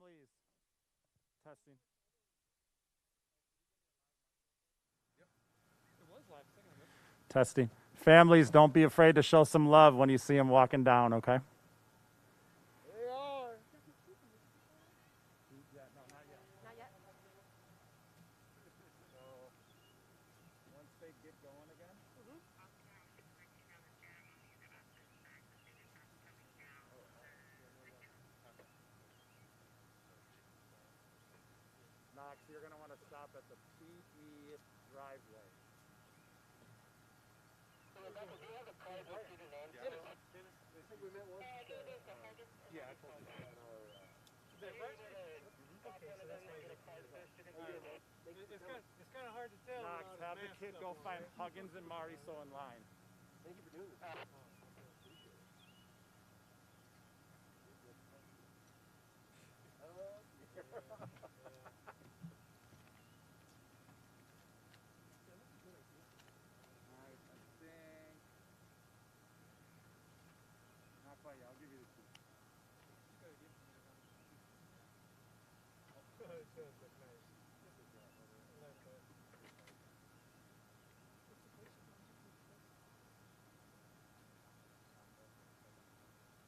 Families. Testing. Yep. It was live a second ago. Testing. Families, don't be afraid to show some love when you see them walking down, okay? They are. Yeah, no, not yet. Not yet? So, once they get going again. Knox, you're going to want to stop at the PE driveway. Rebecca, do you have a card with student names? Yeah. I think we met once. Yeah, I told you that. Is that right? Okay, so that's why it's kind of hard to tell. Knox, have the kid go find Huggins and Mariso in line. Thank you for doing this. Nice, I think. Not quite yet. I'll give you the key. It does look nice.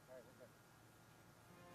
All right, we're good. I think you can go now.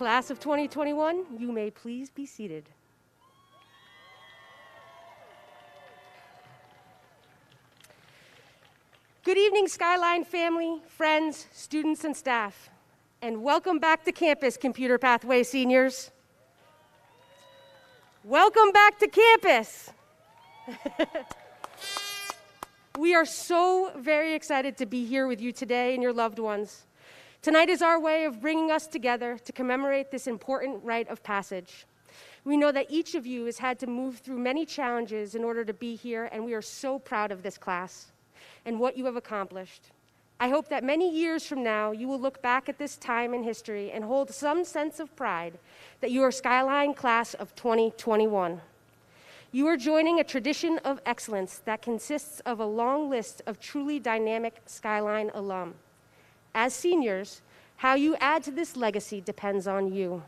Class of 2021, you may please be seated. Good evening, Skyline family, friends, students, and staff, and welcome back to campus, Computer Pathway seniors. Welcome back to campus. We are so very excited to be here with you today and your loved ones. Tonight is our way of bringing us together to commemorate this important rite of passage. We know that each of you has had to move through many challenges in order to be here, and we are so proud of this class and what you have accomplished. I hope that many years from now, you will look back at this time in history and hold some sense of pride that you are Skyline Class of 2021. You are joining a tradition of excellence that consists of a long list of truly dynamic Skyline alum. As seniors, how you add to this legacy depends on you.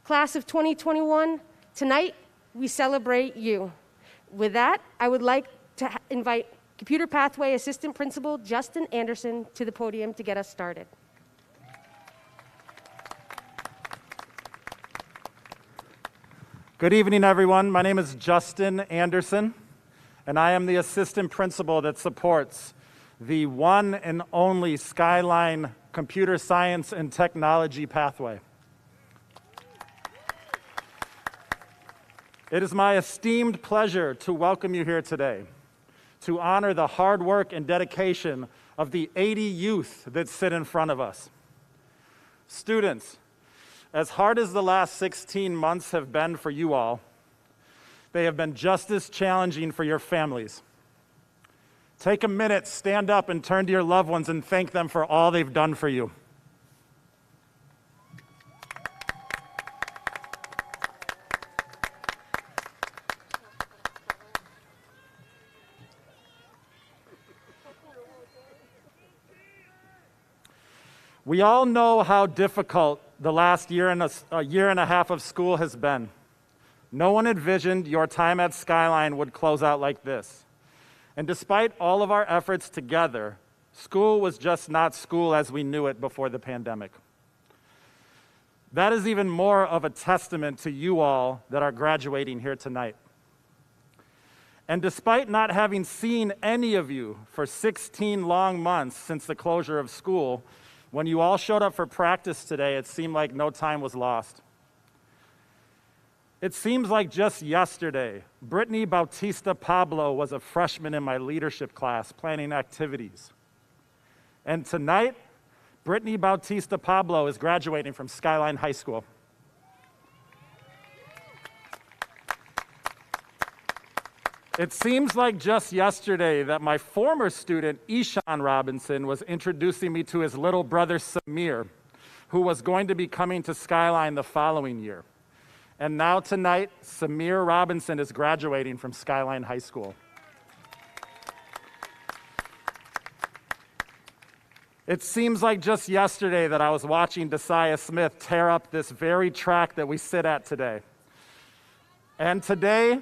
Class of 2021, tonight we celebrate you. With that, I would like to invite Computer Pathway Assistant Principal Justin Anderson to the podium to get us started. Good evening, everyone. My name is Justin Anderson, and I am the assistant principal that supports the one and only Skyline Computer Science and Technology pathway. It is my esteemed pleasure to welcome you here today to honor the hard work and dedication of the 80 youth that sit in front of us. Students, as hard as the last 16 months have been for you all, they have been just as challenging for your families. Take a minute, stand up, and turn to your loved ones and thank them for all they've done for you. We all know how difficult the last year and a half of school has been. No one envisioned your time at Skyline would close out like this. And despite all of our efforts together, school was just not school as we knew it before the pandemic. That is even more of a testament to you all that are graduating here tonight. And despite not having seen any of you for 16 long months since the closure of school, when you all showed up for practice today, it seemed like no time was lost. It seems like just yesterday, Brittany Bautista Pablo was a freshman in my leadership class planning activities. And tonight, Brittany Bautista Pablo is graduating from Skyline High School. It seems like just yesterday that my former student, Ishan Robinson, was introducing me to his little brother, Samir, who was going to be coming to Skyline the following year. And now tonight, Samir Robinson is graduating from Skyline High School. It seems like just yesterday that I was watching Desaiah Smith tear up this very track that we sit at today. And today,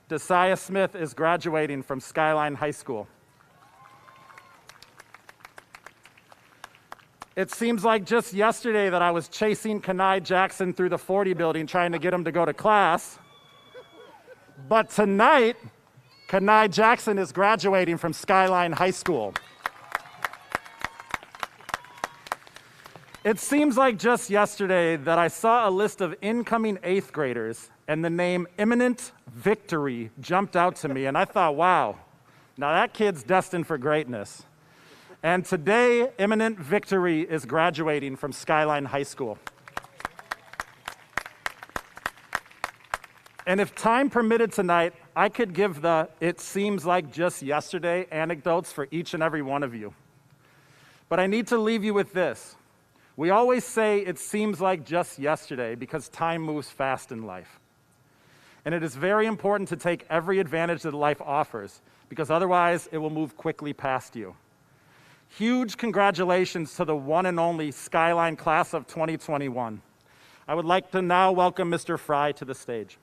Desaiah Smith is graduating from Skyline High School. It seems like just yesterday that I was chasing Jalen Jackson through the 40 building trying to get him to go to class. But tonight, Jalen Jackson is graduating from Skyline High School. It seems like just yesterday that I saw a list of incoming 8th graders and the name Imminent Victory jumped out to me, and I thought, wow, now that kid's destined for greatness. And today, Imminent Victory is graduating from Skyline High School. And if time permitted tonight, I could give the "it seems like just yesterday" anecdotes for each and every one of you. But I need to leave you with this. We always say it seems like just yesterday because time moves fast in life. And it is very important to take every advantage that life offers because otherwise it will move quickly past you. Huge congratulations to the one and only Skyline Class of 2021. I would like to now welcome Mr. Fry to the stage.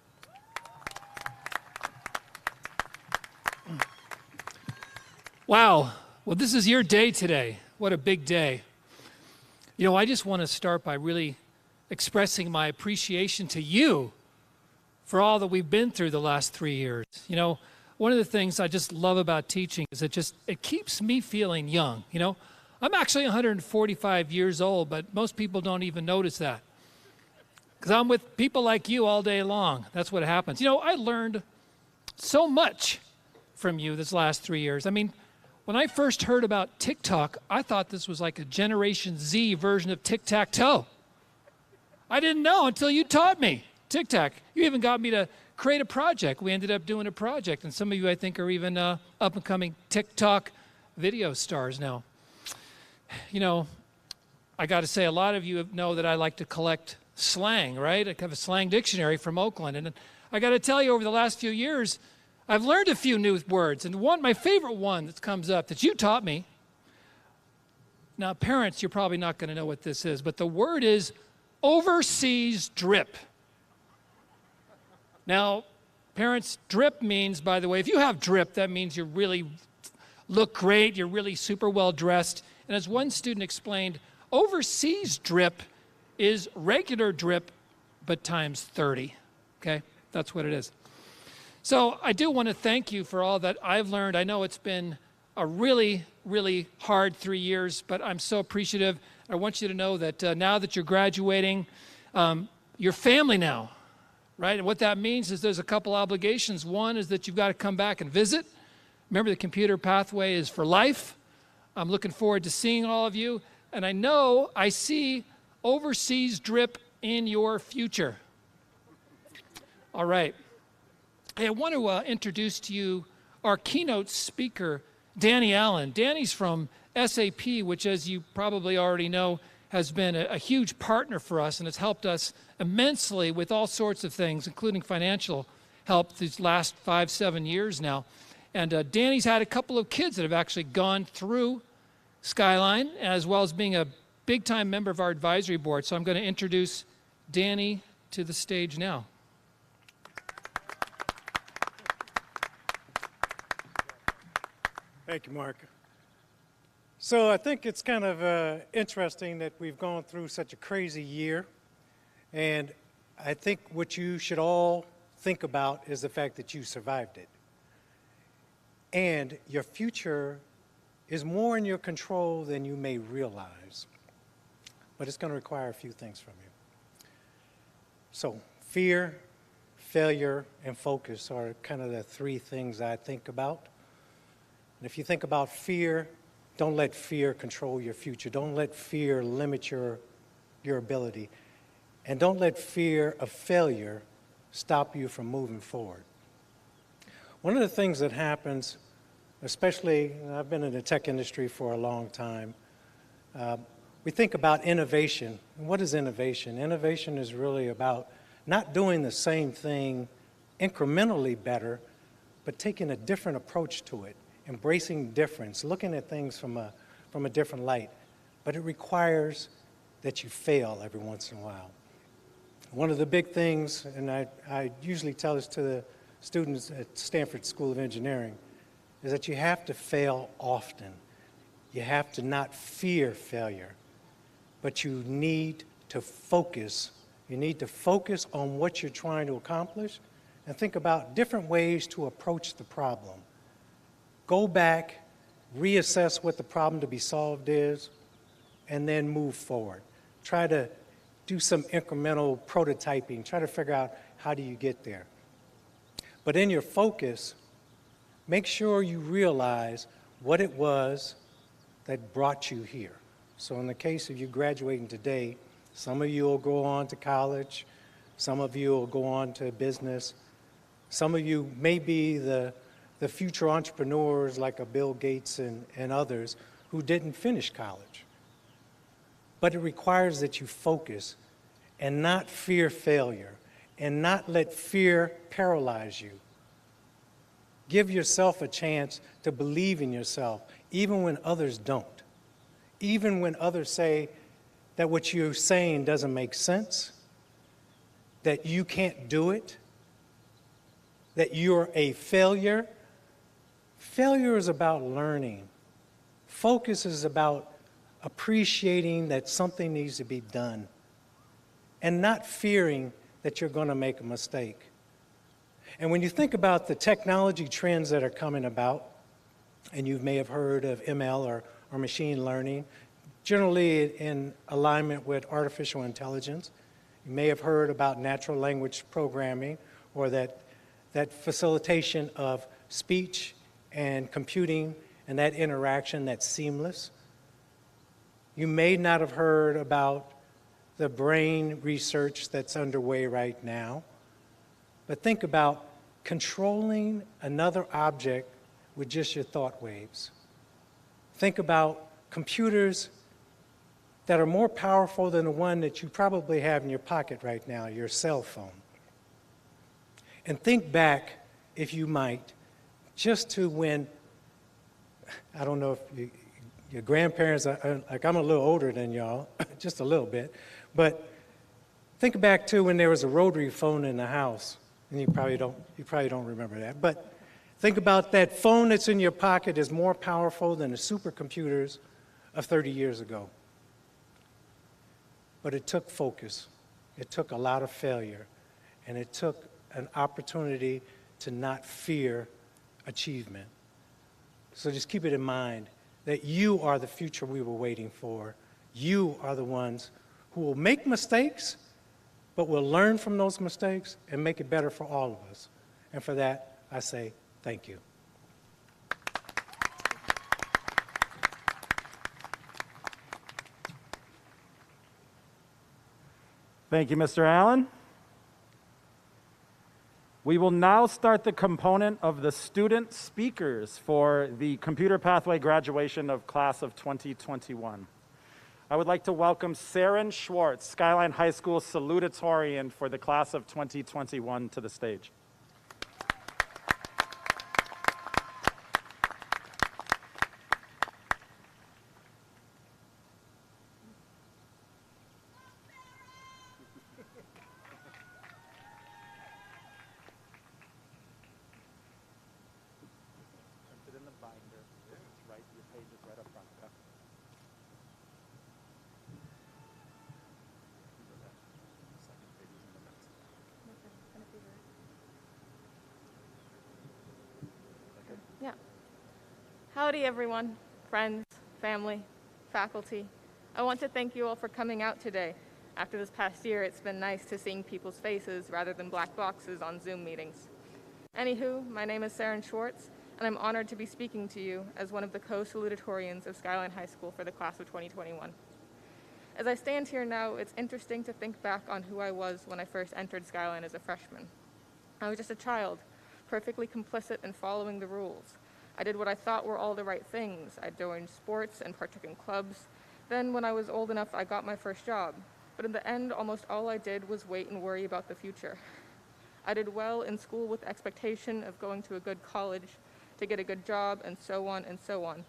Wow. Well, this is your day today. What a big day. You know, I just want to start by really expressing my appreciation to you for all that we've been through the last 3 years. You know, one of the things I just love about teaching is it keeps me feeling young. You know, I'm actually 145 years old, but most people don't even notice that. Because I'm with people like you all day long. That's what happens. You know, I learned so much from you this last 3 years. I mean, when I first heard about TikTok, I thought this was like a Generation Z version of tic-tac-toe. I didn't know until you taught me tic-tac. You even got me to create a project. We ended up doing a project, and some of you, I think, are even up-and-coming TikTok video stars now. You know, I got to say, a lot of you know that I like to collect slang, right? I have a slang dictionary from Oakland, and I got to tell you, over the last few years, I've learned a few new words, and my favorite one that comes up that you taught me. Now, parents, you're probably not going to know what this is, but the word is overseas drip. Now, parents, drip means, by the way, if you have drip, that means you really look great, you're really super well dressed. And as one student explained, overseas drip is regular drip, but times 30, okay? That's what it is. So I do want to thank you for all that I've learned. I know it's been a really, really hard 3 years, but I'm so appreciative. I want you to know that now that you're graduating, you're family now, right? And what that means is there's a couple obligations. One is that you've got to come back and visit. Remember, the computer pathway is for life. I'm looking forward to seeing all of you. And I know I see overseas drip in your future. All right. Hey, I want to introduce to you our keynote speaker, Danny Allen. Danny's from SAP, which, as you probably already know, has been a huge partner for us and has helped us immensely with all sorts of things, including financial help these last 5-7 years now. And Danny's had a couple of kids that have actually gone through Skyline, as well as being a big-time member of our advisory board. So I'm going to introduce Danny to the stage now. Thank you, Mark. So I think it's kind of interesting that we've gone through such a crazy year. And I think what you should all think about is the fact that you survived it. And your future is more in your control than you may realize. But it's going to require a few things from you. So fear, failure, and focus are kind of the three things I think about. And if you think about fear, don't let fear control your future. Don't let fear limit your ability. And don't let fear of failure stop you from moving forward. One of the things that happens, especially, I've been in the tech industry for a long time, we think about innovation. What is innovation? Innovation is really about not doing the same thing incrementally better, but taking a different approach to it. Embracing difference, looking at things from a different light. But it requires that you fail every once in a while. One of the big things, and I usually tell this to the students at Stanford School of Engineering, is that you have to fail often. You have to not fear failure, but you need to focus. You need to focus on what you're trying to accomplish and think about different ways to approach the problem. Go back, reassess what the problem to be solved is, and then move forward. Try to do some incremental prototyping. Try to figure out how do you get there. But in your focus, make sure you realize what it was that brought you here. So in the case of you graduating today, some of you will go on to college, some of you will go on to business, some of you may be the future entrepreneurs like a Bill Gates and others who didn't finish college. But it requires that you focus and not fear failure and not let fear paralyze you. Give yourself a chance to believe in yourself, even when others don't. Even when others say that what you're saying doesn't make sense, that you can't do it, that you're a failure. Failure is about learning. Focus is about appreciating that something needs to be done and not fearing that you're going to make a mistake. And when you think about the technology trends that are coming about, and you may have heard of ML or machine learning, generally in alignment with artificial intelligence. You may have heard about natural language programming, or that facilitation of speech and computing and that interaction that's seamless. You may not have heard about the brain research that's underway right now, but think about controlling another object with just your thought waves. Think about computers that are more powerful than the one that you probably have in your pocket right now, your cell phone. And think back, if you might, just to when, I don't know if your grandparents are, like I'm a little older than y'all, just a little bit, but think back to when there was a rotary phone in the house, and you probably don't remember that, but think about that phone that's in your pocket is more powerful than the supercomputers of 30 years ago. But it took focus, it took a lot of failure, and it took an opportunity to not fear achievement. So just keep it in mind that you are the future we were waiting for. You are the ones who will make mistakes, but will learn from those mistakes and make it better for all of us. And for that, I say thank you. Thank you, Mr. Allen. We will now start the component of the student speakers for the Computer Pathway graduation of class of 2021. I would like to welcome Saren Schwartz, Skyline High School salutatorian for the class of 2021, to the stage. Yeah. Howdy, everyone, friends, family, faculty. I want to thank you all for coming out today. After this past year, it's been nice to seeing people's faces rather than black boxes on Zoom meetings. Anywho, my name is Saren Schwartz, and I'm honored to be speaking to you as one of the co-salutatorians of Skyline High School for the class of 2021. As I stand here now, it's interesting to think back on who I was when I first entered Skyline as a freshman. I was just a child, perfectly complicit in following the rules. I did what I thought were all the right things. I joined sports and partook in clubs. Then, when I was old enough, I got my first job. But in the end, almost all I did was wait and worry about the future. I did well in school with the expectation of going to a good college, to get a good job, and so on and so on.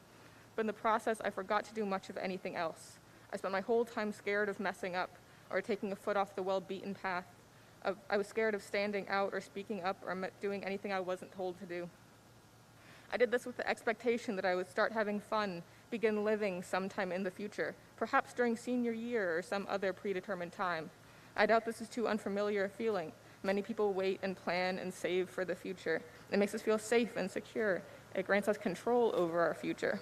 But in the process, I forgot to do much of anything else. I spent my whole time scared of messing up or taking a foot off the well-beaten path. I was scared of standing out or speaking up or doing anything I wasn't told to do. I did this with the expectation that I would start having fun, begin living sometime in the future, perhaps during senior year or some other predetermined time. I doubt this is too unfamiliar a feeling. Many people wait and plan and save for the future. It makes us feel safe and secure. It grants us control over our future.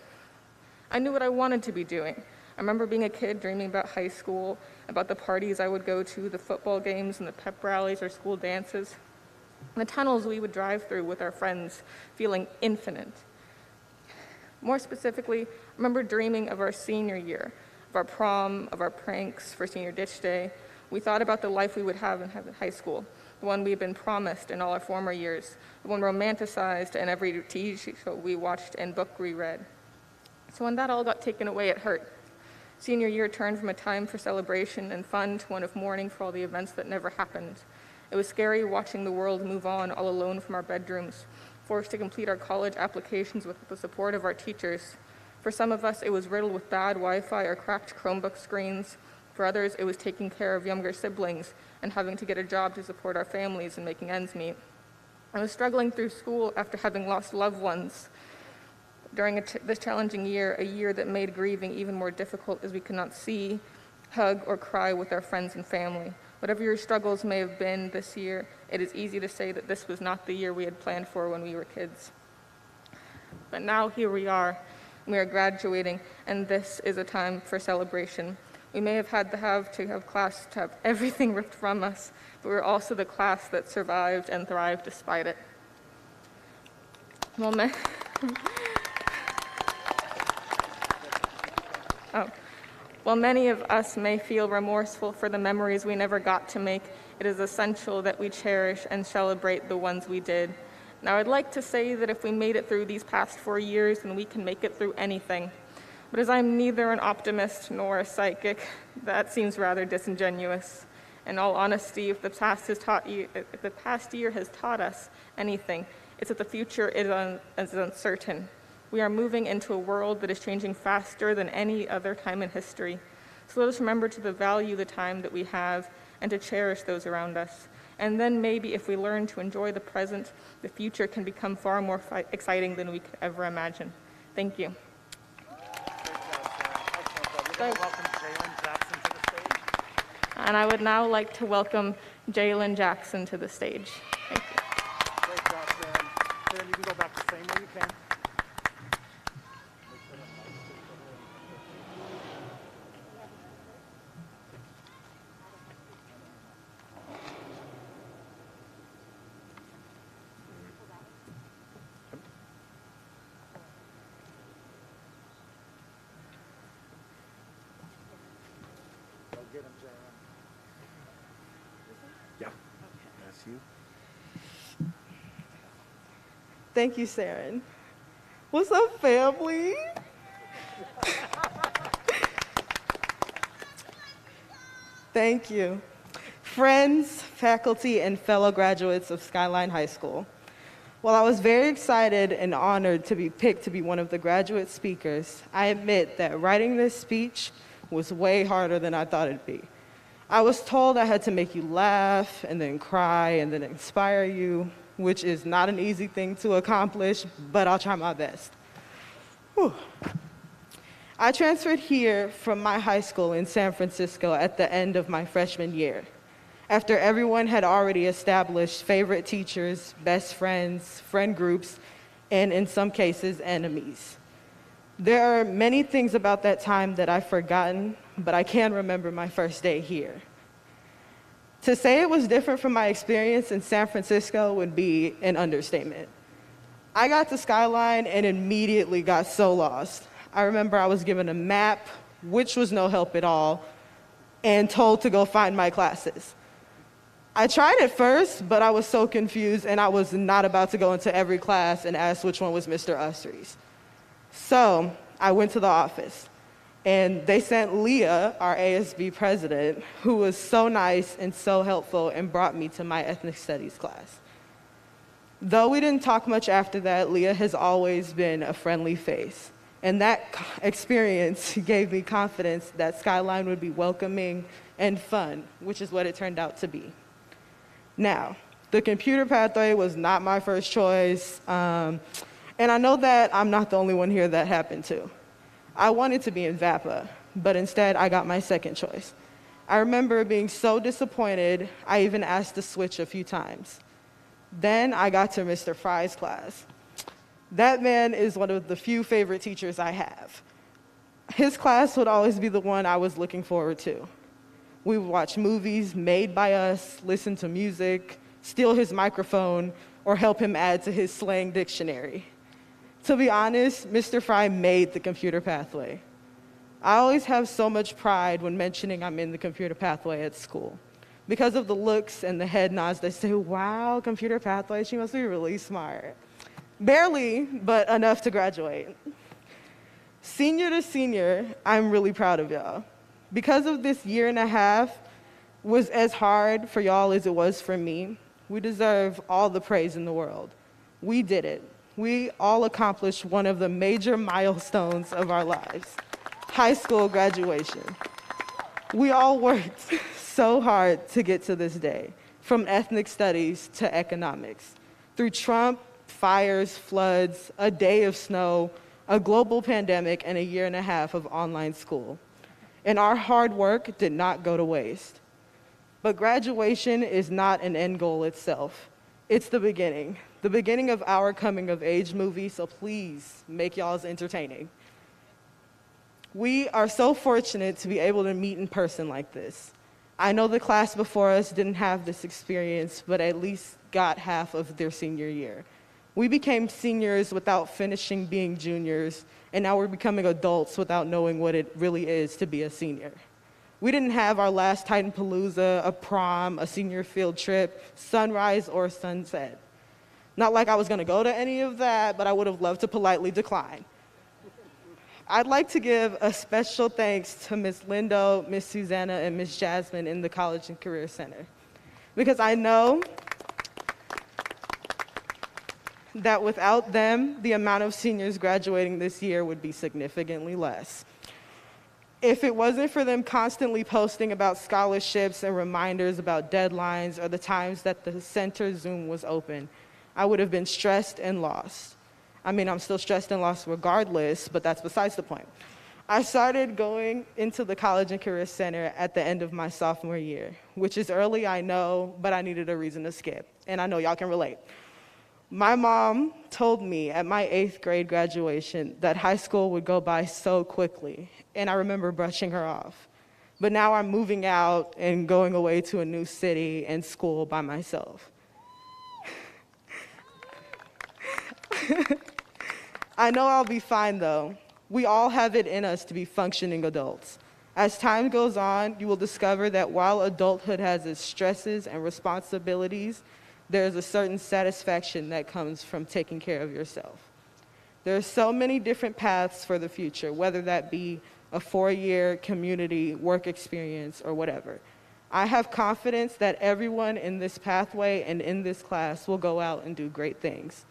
I knew what I wanted to be doing. I remember being a kid dreaming about high school, about the parties I would go to, the football games and the pep rallies or school dances, the tunnels we would drive through with our friends, feeling infinite. More specifically, I remember dreaming of our senior year, of our prom, of our pranks for senior ditch day. We thought about the life we would have in high school, the one we had been promised in all our former years, the one romanticized in every TV show we watched and book we read. So when that all got taken away, it hurt. Senior year turned from a time for celebration and fun to one of mourning for all the events that never happened. It was scary watching the world move on all alone from our bedrooms, forced to complete our college applications with the support of our teachers. For some of us, it was riddled with bad Wi-Fi or cracked Chromebook screens. For others, it was taking care of younger siblings and having to get a job to support our families and making ends meet. I was struggling through school after having lost loved ones during this challenging year, a year that made grieving even more difficult as we could not see, hug, or cry with our friends and family. Whatever your struggles may have been this year, it is easy to say that this was not the year we had planned for when we were kids. But now here we are. We are graduating, and this is a time for celebration. We may have had to have class to have everything ripped from us, but we're also the class that survived and thrived despite it. While many of us may feel remorseful for the memories we never got to make, it is essential that we cherish and celebrate the ones we did. Now, I'd like to say that if we made it through these past 4 years, then we can make it through anything. But as I'm neither an optimist nor a psychic, that seems rather disingenuous. In all honesty, if the past year has taught us anything, it's that the future is uncertain. We are moving into a world that is changing faster than any other time in history. So let us remember to value the time that we have and to cherish those around us. And then maybe if we learn to enjoy the present, the future can become far more exciting than we could ever imagine. Thank you. We're going to welcome Jalen Jackson to the stage. And I would now like to welcome Jalen Jackson to the stage. Thank you. Great job, Sam. Sam, you can go back the same way you can. Get him, Jalen. Yeah. That's you. Thank you, Saren. What's up, family? Thank you. Friends, faculty, and fellow graduates of Skyline High School. While I was very excited and honored to be picked to be one of the graduate speakers, I admit that writing this speech was way harder than I thought it'd be. I was told I had to make you laugh and then cry and then inspire you, which is not an easy thing to accomplish, but I'll try my best. Whew. I transferred here from my high school in San Francisco at the end of my freshman year, after everyone had already established favorite teachers, best friends, friend groups, and in some cases, enemies. There are many things about that time that I've forgotten, but I can remember my first day here. To say it was different from my experience in San Francisco would be an understatement. I got to Skyline and immediately got so lost. I remember I was given a map, which was no help at all, and told to go find my classes. I tried at first, but I was so confused and I was not about to go into every class and ask which one was Mr. Usry's. So I went to the office, and they sent Leah, our ASB president, who was so nice and so helpful and brought me to my ethnic studies class. Though we didn't talk much after that, Leah has always been a friendly face, and that experience gave me confidence that Skyline would be welcoming and fun, which is what it turned out to be. Now, the computer pathway was not my first choice, and I know that I'm not the only one here that happened to. I wanted to be in VAPA, but instead I got my second choice. I remember being so disappointed, I even asked to switch a few times. Then I got to Mr. Fry's class. That man is one of the few favorite teachers I have. His class would always be the one I was looking forward to. We would watch movies made by us, listen to music, steal his microphone, or help him add to his slang dictionary. To be honest, Mr. Fry made the computer pathway. I always have so much pride when mentioning I'm in the computer pathway at school. Because of the looks and the head nods, they say, wow, computer pathway, she must be really smart. Barely, but enough to graduate. Senior to senior, I'm really proud of y'all. Because of this year and a half was as hard for y'all as it was for me, we deserve all the praise in the world. We did it. We all accomplished one of the major milestones of our lives, high school graduation. We all worked so hard to get to this day, from ethnic studies to economics. Through Trump, fires, floods, a day of snow, a global pandemic, and a year and a half of online school. And our hard work did not go to waste. But graduation is not an end goal itself. It's the beginning of our coming of age movie, so please make y'all's entertaining. We are so fortunate to be able to meet in person like this. I know the class before us didn't have this experience, but at least got half of their senior year. We became seniors without finishing being juniors, and now we're becoming adults without knowing what it really is to be a senior. We didn't have our last Titanpalooza, a prom, a senior field trip, sunrise, or sunset. Not like I was gonna go to any of that, but I would have loved to politely decline. I'd like to give a special thanks to Ms. Lindo, Ms. Susanna, and Ms. Jasmine in the College and Career Center, because I know that without them, the amount of seniors graduating this year would be significantly less. If it wasn't for them constantly posting about scholarships and reminders about deadlines or the times that the center Zoom was open, I would have been stressed and lost. I mean, I'm still stressed and lost regardless, but that's besides the point. I started going into the College and Career Center at the end of my sophomore year, which is early, I know, but I needed a reason to skip, and I know y'all can relate. My mom told me at my 8th grade graduation that high school would go by so quickly, and I remember brushing her off. But now I'm moving out and going away to a new city and school by myself. I know I'll be fine though. We all have it in us to be functioning adults. As time goes on, you will discover that while adulthood has its stresses and responsibilities, there is a certain satisfaction that comes from taking care of yourself. There are so many different paths for the future, whether that be a 4-year community work experience or whatever. I have confidence that everyone in this pathway and in this class will go out and do great things.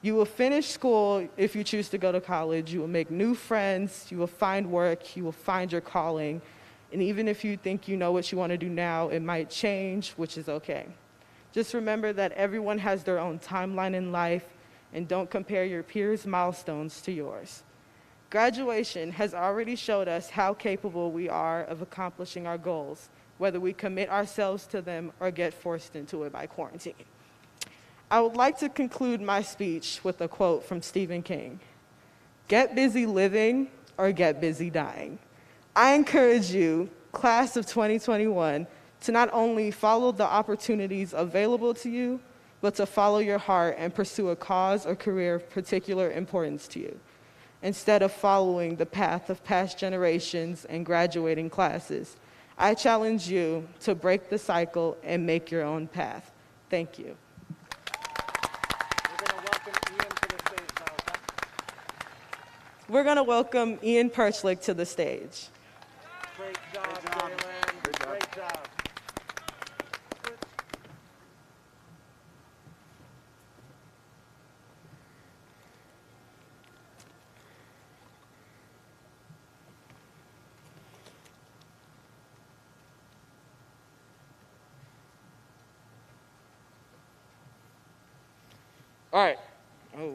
You will finish school if you choose to go to college. You will make new friends. You will find work. You will find your calling. And even if you think you know what you want to do now, it might change, which is okay. Just remember that everyone has their own timeline in life, and don't compare your peers' milestones to yours. Graduation has already showed us how capable we are of accomplishing our goals, whether we commit ourselves to them or get forced into it by quarantine. I would like to conclude my speech with a quote from Stephen King. Get busy living or get busy dying. I encourage you, class of 2021, to not only follow the opportunities available to you, but to follow your heart and pursue a cause or career of particular importance to you, instead of following the path of past generations and graduating classes. I challenge you to break the cycle and make your own path. Thank you. We're going to welcome Ian Perchlich to the stage. Great job, Jalen. Great job. All right. Oh.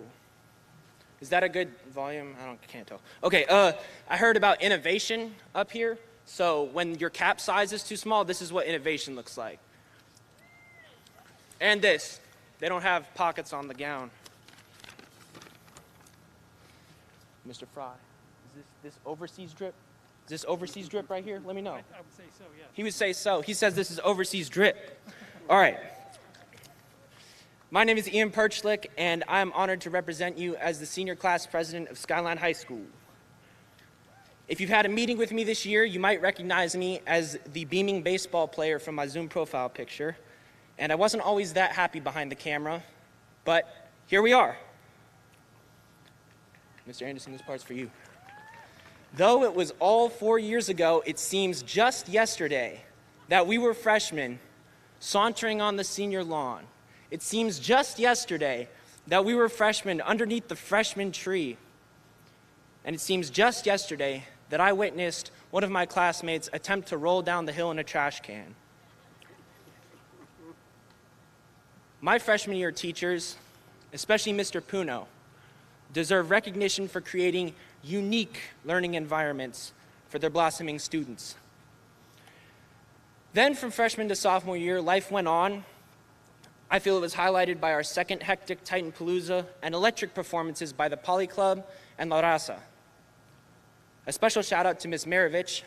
Is that a good volume? Can't tell. Okay, I heard about innovation up here. So when your cap size is too small, this is what innovation looks like. And this. They don't have pockets on the gown. Mr. Fry, is this overseas drip? Is this overseas drip right here? Let me know. I would say so, yes. He would say so. He says this is overseas drip. All right. My name is Ian Perchlich, and I am honored to represent you as the senior class president of Skyline High School. If you've had a meeting with me this year, you might recognize me as the beaming baseball player from my Zoom profile picture. And I wasn't always that happy behind the camera, but here we are. Mr. Anderson, this part's for you. Though it was all 4 years ago, it seems just yesterday that we were freshmen sauntering on the senior lawn. It seems just yesterday that we were freshmen underneath the freshman tree. And it seems just yesterday that I witnessed one of my classmates attempt to roll down the hill in a trash can. My freshman year teachers, especially Mr. Puno, deserve recognition for creating unique learning environments for their blossoming students. Then from freshman to sophomore year, life went on. I feel it was highlighted by our second hectic Titan Palooza and electric performances by the Poly Club and La Raza. A special shout out to Ms. Maravich.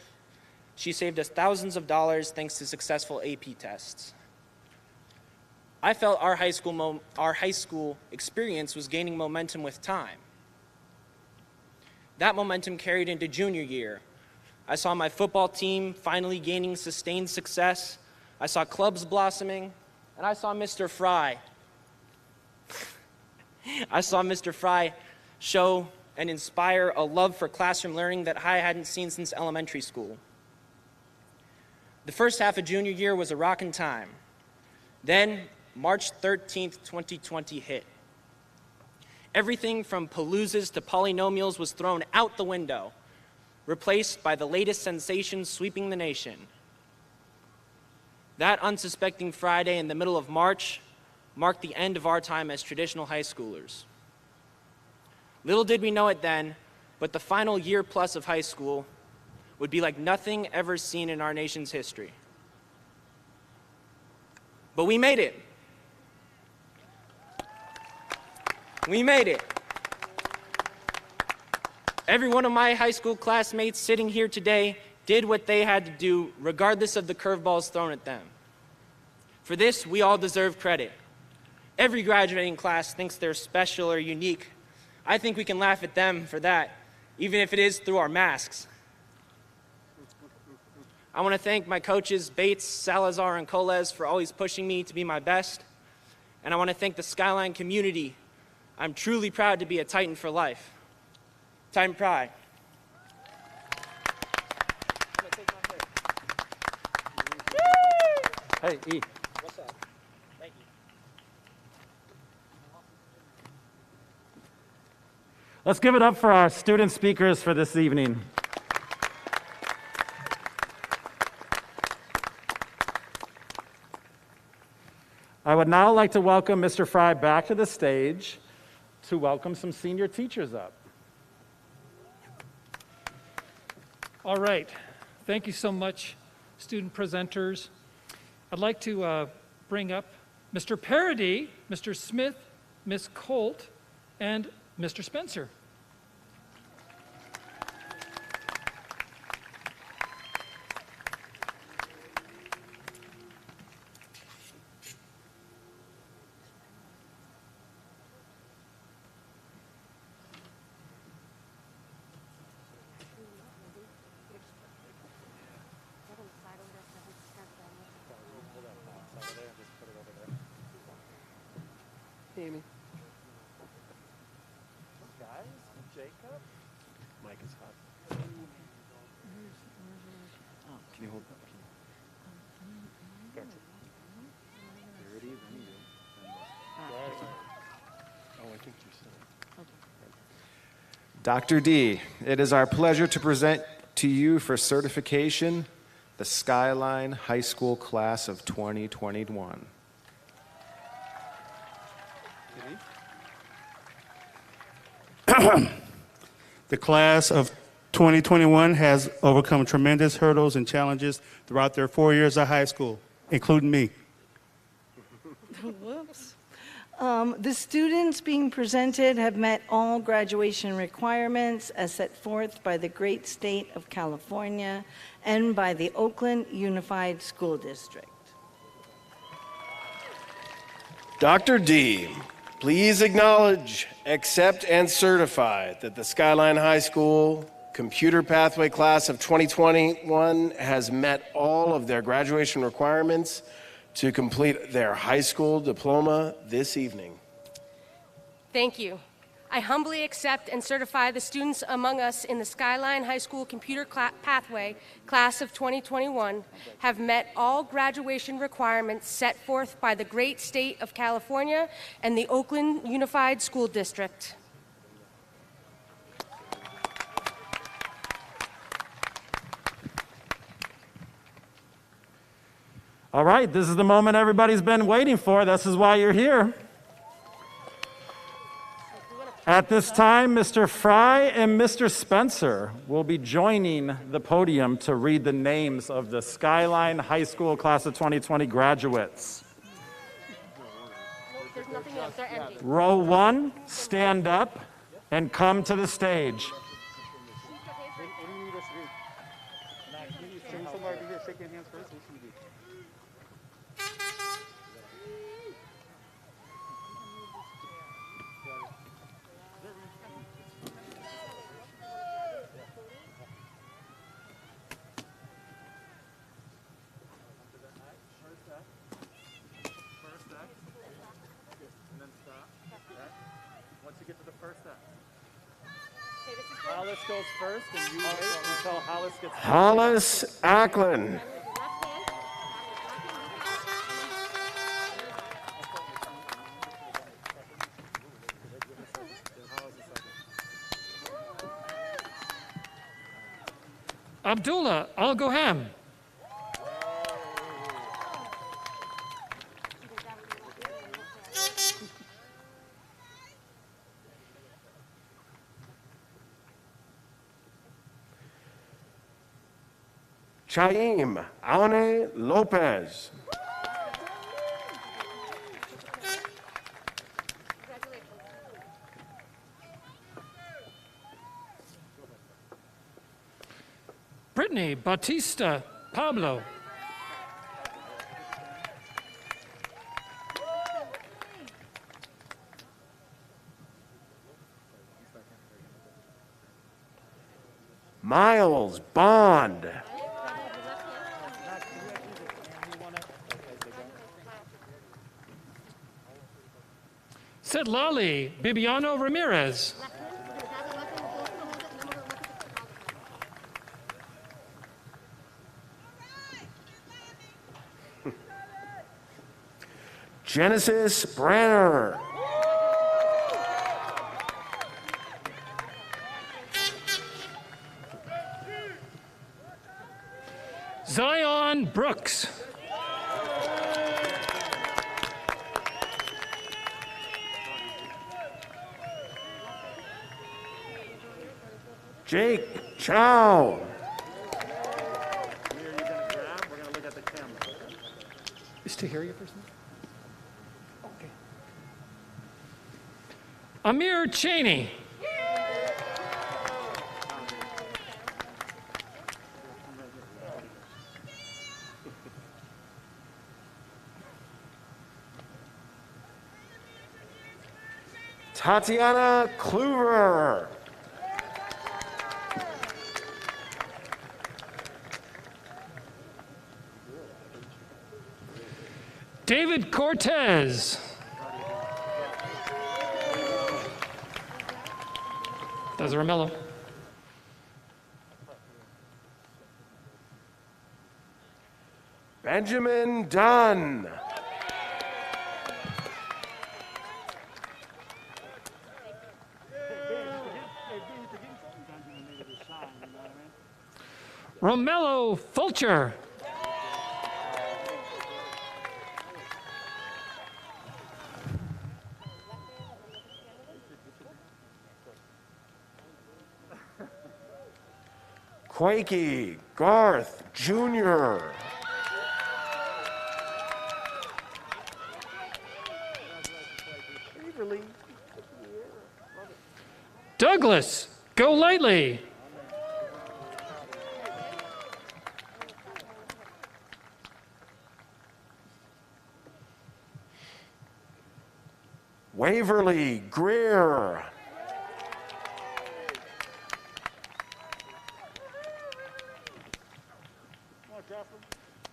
She saved us thousands of dollars thanks to successful AP tests. I felt our high school experience was gaining momentum with time. That momentum carried into junior year. I saw my football team finally gaining sustained success. I saw clubs blossoming, and I saw Mr. Fry. I saw Mr. Fry show and inspire a love for classroom learning that I hadn't seen since elementary school. The first half of junior year was a rockin' time. Then, March 13th, 2020 hit. Everything from paloozas to polynomials was thrown out the window, replaced by the latest sensations sweeping the nation. That unsuspecting Friday in the middle of March marked the end of our time as traditional high schoolers. Little did we know it then, but the final year plus of high school would be like nothing ever seen in our nation's history. But we made it. We made it. Every one of my high school classmates sitting here today did what they had to do, regardless of the curveballs thrown at them. For this, we all deserve credit. Every graduating class thinks they're special or unique. I think we can laugh at them for that, even if it is through our masks. I want to thank my coaches, Bates, Salazar, and Coles, for always pushing me to be my best. And I want to thank the Skyline community. I'm truly proud to be a Titan for life. Titan pride. Hey, E. What's up? Thank you. Let's give it up for our student speakers for this evening. I would now like to welcome Mr. Fry back to the stage to welcome some senior teachers up. All right. Thank you so much, student presenters. I'd like to bring up Mr. Parody, Mr. Smith, Ms. Colt, and Mr. Spencer. Amy. Guys, Jacob. Mike is hot. Can you hold that? Gotcha. There it is. Oh, I think you said it. Dr. D, it is our pleasure to present to you for certification the Skyline High School Class of 2021. The class of 2021 has overcome tremendous hurdles and challenges throughout their 4 years of high school, including me. Whoops. The students being presented have met all graduation requirements as set forth by the great state of California and by the Oakland Unified School District. Dr. D, please acknowledge, accept, and certify that the Skyline High School Computer Pathway Class of 2021 has met all of their graduation requirements to complete their high school diploma this evening. Thank you. I humbly accept and certify the students among us in the Skyline High School Computer Pathway Class of 2021 have met all graduation requirements set forth by the great state of California and the Oakland Unified School District. All right, this is the moment everybody's been waiting for. This is why you're here. At this time, Mr. Fry and Mr. Spencer will be joining the podium to read the names of the Skyline High School Class of 2020 graduates. There's nothing else. They're empty. Row 1, stand up and come to the stage. Hollis goes first, and you wait until Hollis gets Hollis Ackland. Abdullah Al-Goham. Chaim Aune Lopez. Brittany Batista Pablo. Miles Bond. Sedlali Bibiano Ramirez. Genesis Branner. Zion Brooks. Jake Chow. Is Tahiri your first name? Okay. Amir Cheney. Tatiana Kluver. David Cortez. That's Romello. Benjamin Dunn. Romello Fulcher. Quakey Garth Jr. Douglas Golightly. Waverly Greer.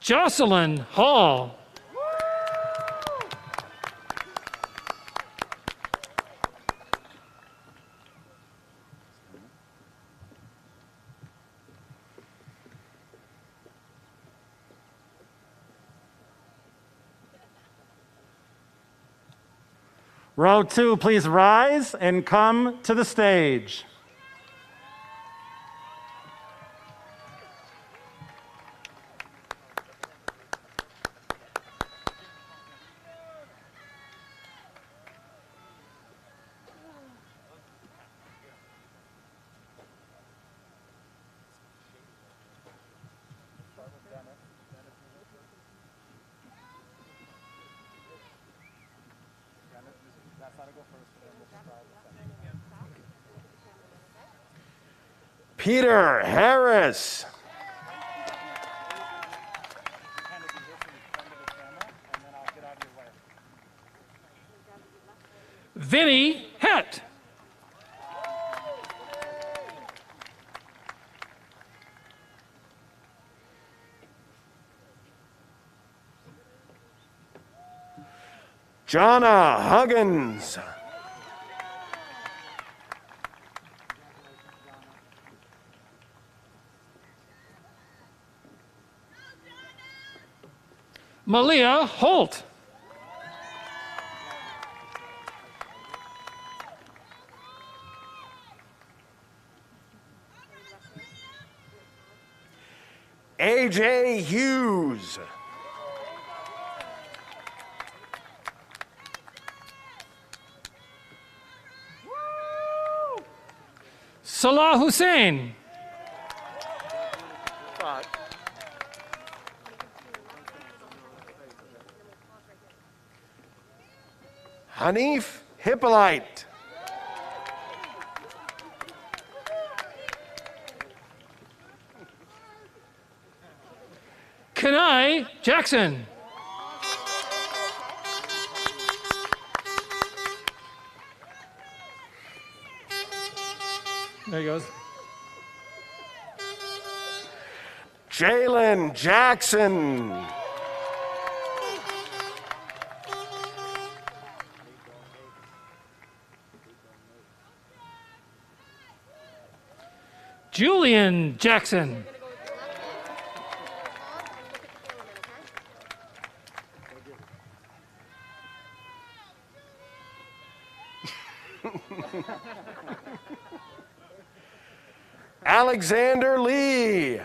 Jocelyn Hall. Row 2, please rise and come to the stage. Peter Harris. Vinny Het. Jonna Huggins. Malia Holt. AJ Hughes. Salah Hussein. Hanif Hippolyte. Kenai Jackson. There he goes. Jalen Jackson. Julian Jackson. Alexander Lee.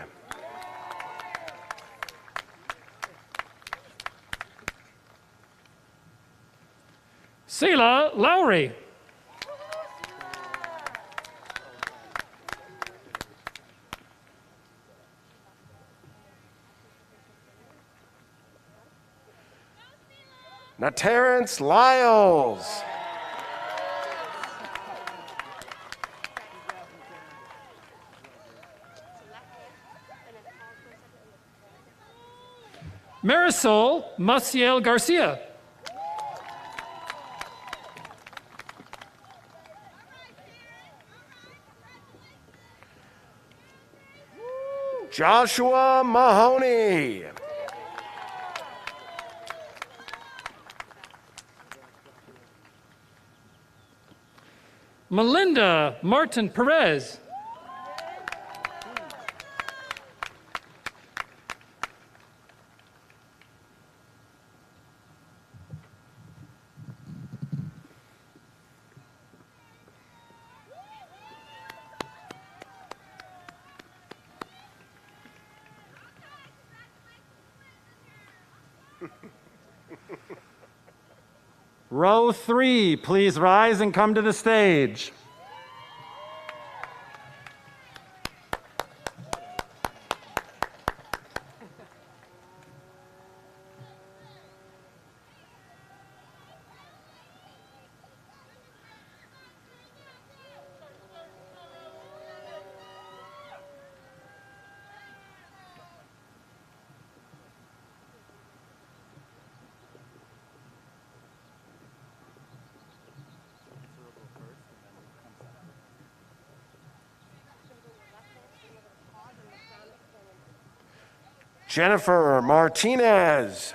Selah Lowry. Now Terrence Lyles. Marisol Maciel Garcia. Joshua Mahoney. Melinda Martin Perez. Row 3, please rise and come to the stage. Jennifer Martinez.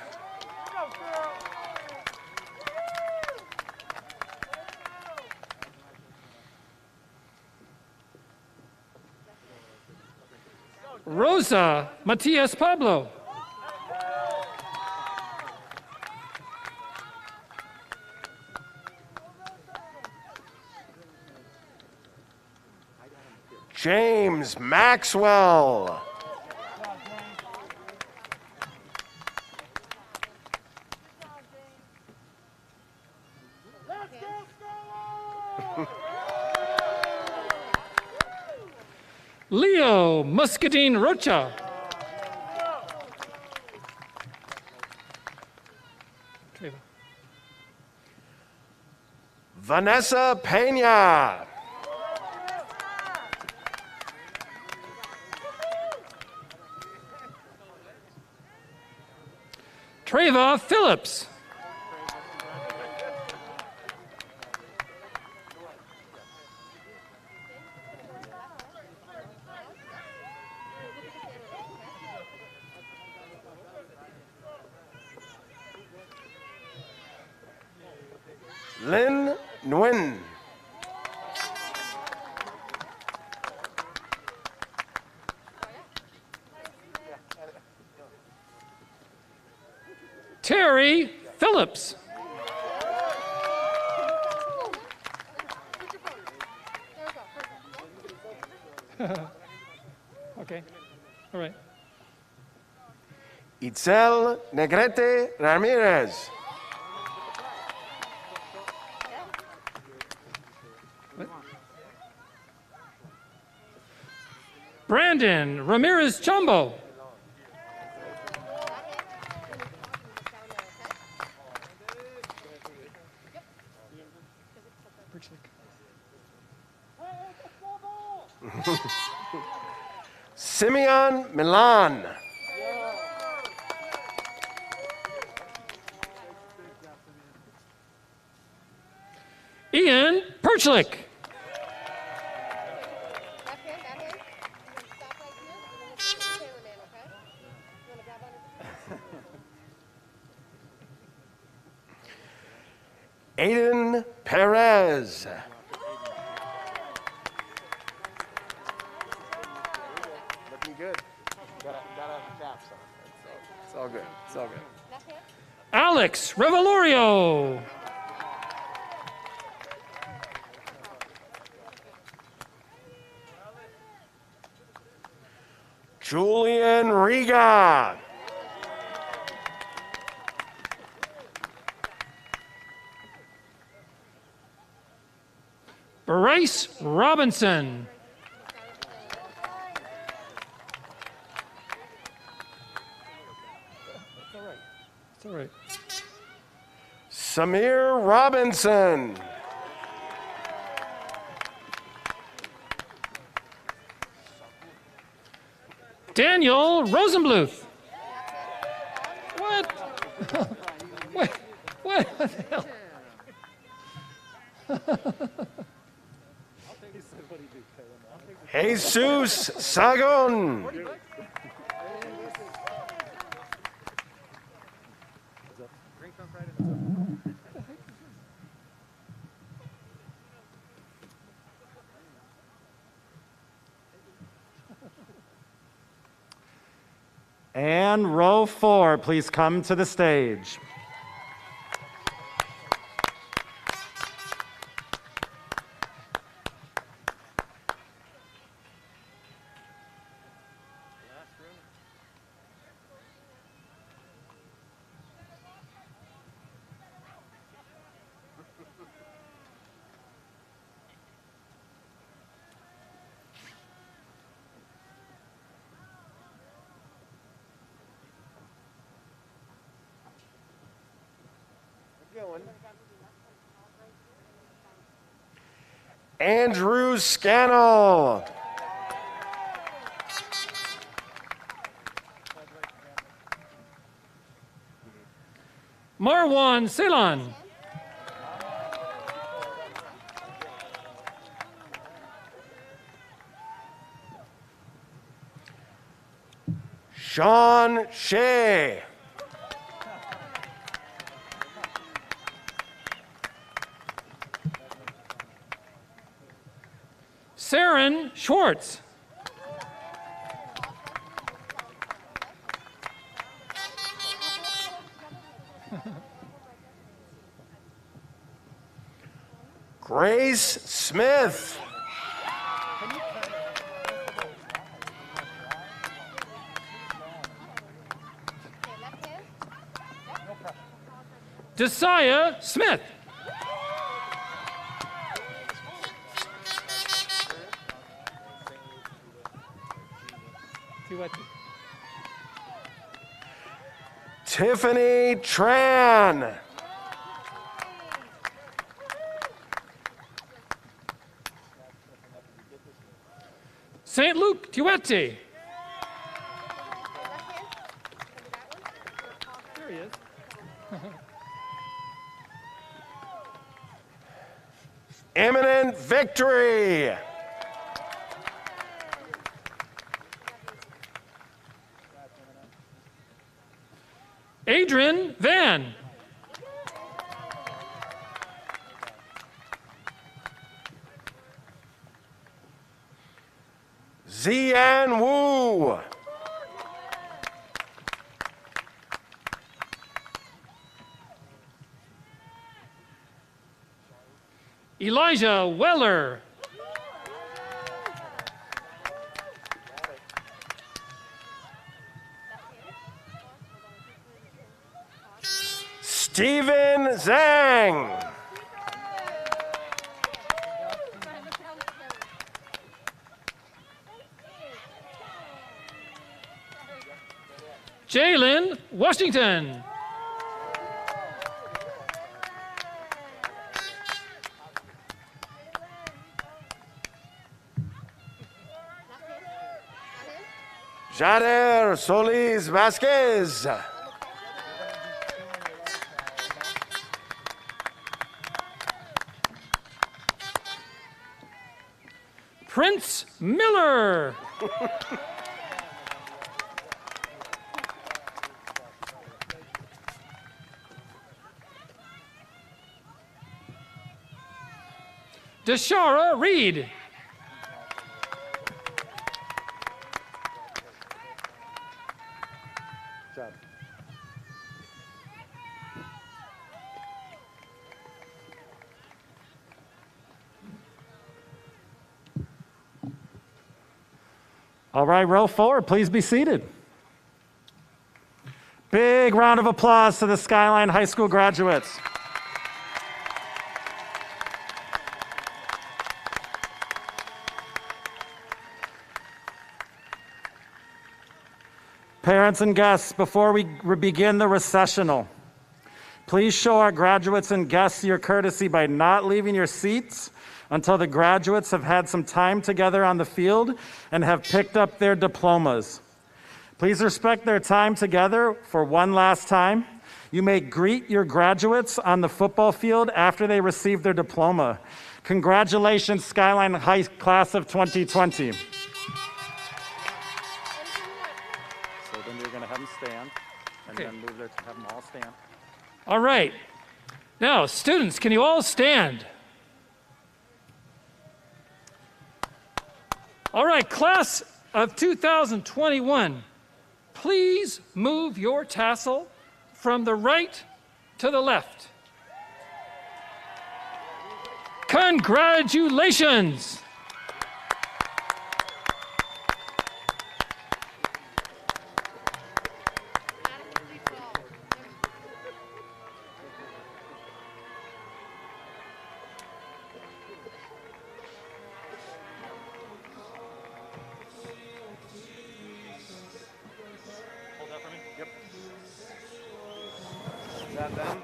Rosa Matias Pablo. James Maxwell. Leo Muscadine Rocha. Vanessa Pena. Treva Phillips. Lin Nguyen. Terry Phillips. Okay, all right. Itzel Negrete Ramirez. Brandon Ramirez Chumbo. Simeon Milan. Ian Perchlich. Aiden Perez. Looking good. Got a caps on. It's all good. It's all good. Alex Revelorio. Julian Riga. Bryce Robinson. It's all right. Samir Robinson. Daniel Rosenbluth. What? What the hell? Jesus Sagon. And row 4, please come to the stage. Andrew Scannell. Marwan Ceylon. Sean Shea. Saren Schwartz. Grace Smith. Josiah Smith. Tiffany Tran. St. Luke Tuetti. There he is. Imminent victory. Adrian Van. Zian Wu. Elijah Weller. Steven Zhang. Jalen Washington. Jader Solis Vasquez. Prince Miller. Deshara Reed. All right, row forward, please be seated. Big round of applause to the Skyline High School graduates. Parents and guests, before we begin the recessional, please show our graduates and guests your courtesy by not leaving your seats until the graduates have had some time together on the field and have picked up their diplomas. Please respect their time together for one last time. You may greet your graduates on the football field after they receive their diploma. Congratulations, Skyline High Class of 2020. So then you're going to have them stand, and then move there to have them all stand. All right. Now, students, can you all stand? All right, class of 2021, please move your tassel from the right to the left. Congratulations! Is that them?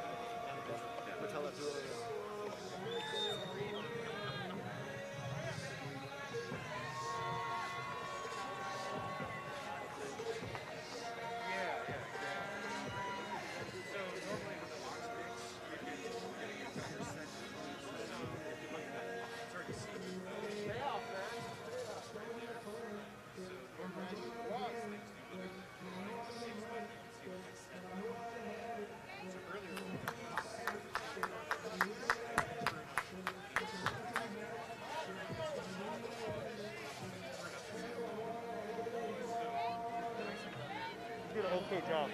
You did an okay job.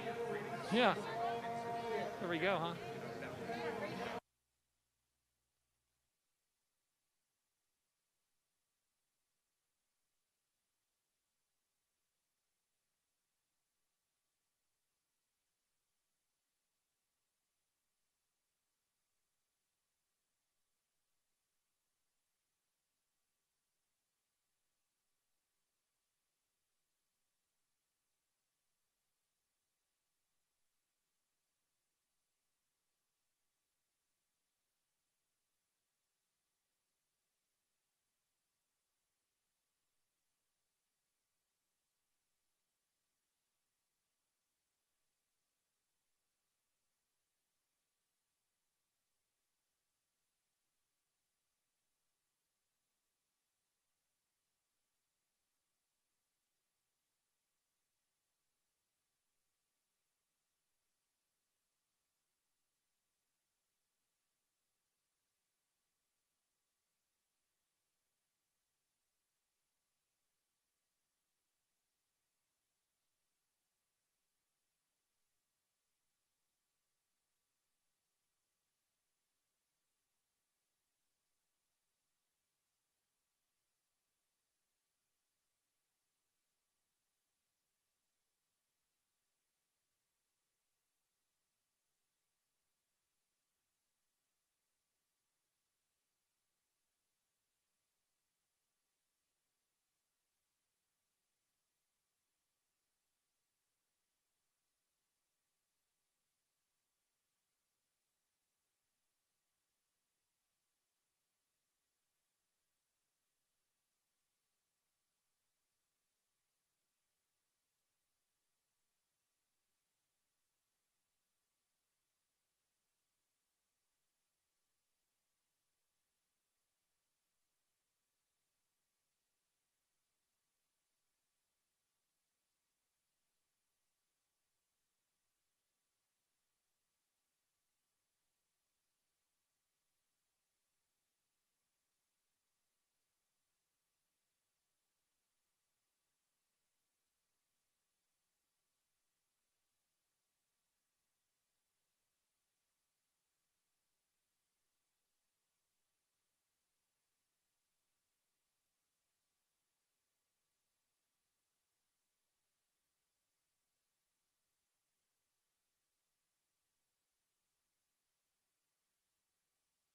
Yeah. There we go, huh?